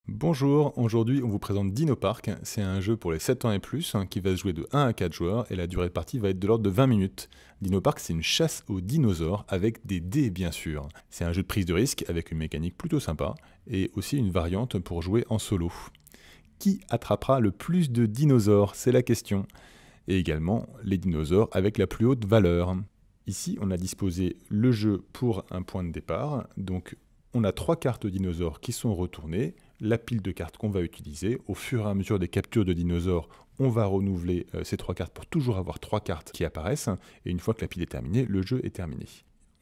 Bonjour, aujourd'hui on vous présente Dinopark. C'est un jeu pour les 7 ans et plus qui va se jouer de 1 à 4 joueurs et la durée de partie va être de l'ordre de 20 minutes. Dinopark, c'est une chasse aux dinosaures avec des dés bien sûr. C'est un jeu de prise de risque avec une mécanique plutôt sympa et aussi une variante pour jouer en solo. Qui attrapera le plus de dinosaures? C'est la question. Et également les dinosaures avec la plus haute valeur. Ici on a disposé le jeu pour un point de départ, donc on a 3 cartes dinosaures qui sont retournées, la pile de cartes qu'on va utiliser. Au fur et à mesure des captures de dinosaures, on va renouveler ces 3 cartes pour toujours avoir 3 cartes qui apparaissent. Et une fois que la pile est terminée, le jeu est terminé.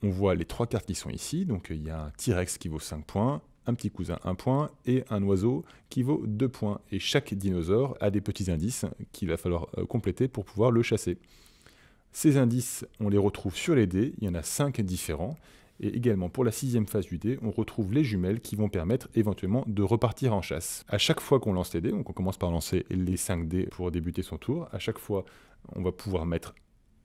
On voit les 3 cartes qui sont ici. Donc il y a un T-Rex qui vaut 5 points, un petit cousin 1 point et un oiseau qui vaut 2 points. Et chaque dinosaure a des petits indices qu'il va falloir compléter pour pouvoir le chasser. Ces indices, on les retrouve sur les dés. Il y en a 5 différents. Et également pour la 6e phase du dé, on retrouve les jumelles qui vont permettre éventuellement de repartir en chasse. À chaque fois qu'on lance les dés, donc on commence par lancer les 5 dés pour débuter son tour, à chaque fois on va pouvoir mettre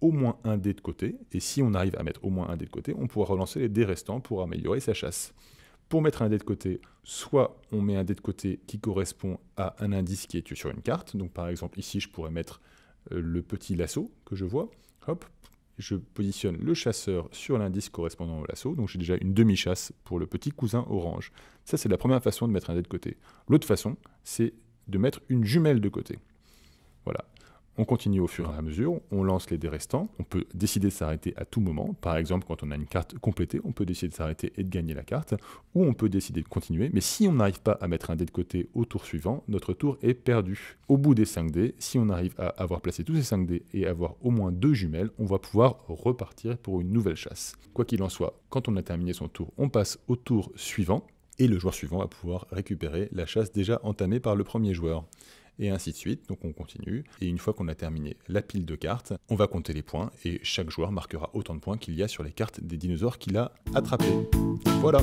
au moins un dé de côté, et si on arrive à mettre au moins un dé de côté, on pourra relancer les dés restants pour améliorer sa chasse. Pour mettre un dé de côté, soit on met un dé de côté qui correspond à un indice qui est sur une carte, donc par exemple ici je pourrais mettre le petit lasso que je vois, hop, je positionne le chasseur sur l'indice correspondant au lasso, donc j'ai déjà une demi-chasse pour le petit cousin orange. Ça, c'est la première façon de mettre un dé de côté. L'autre façon, c'est de mettre une jumelle de côté. Voilà. On continue au fur et à mesure, on lance les dés restants, on peut décider de s'arrêter à tout moment. Par exemple, quand on a une carte complétée, on peut décider de s'arrêter et de gagner la carte, ou on peut décider de continuer, mais si on n'arrive pas à mettre un dé de côté au tour suivant, notre tour est perdu. Au bout des 5 dés, si on arrive à avoir placé tous ces 5 dés et avoir au moins 2 jumelles, on va pouvoir repartir pour une nouvelle chasse. Quoi qu'il en soit, quand on a terminé son tour, on passe au tour suivant, et le joueur suivant va pouvoir récupérer la chasse déjà entamée par le premier joueur. Et ainsi de suite, donc on continue, et une fois qu'on a terminé la pile de cartes, on va compter les points, et chaque joueur marquera autant de points qu'il y a sur les cartes des dinosaures qu'il a attrapés. Voilà!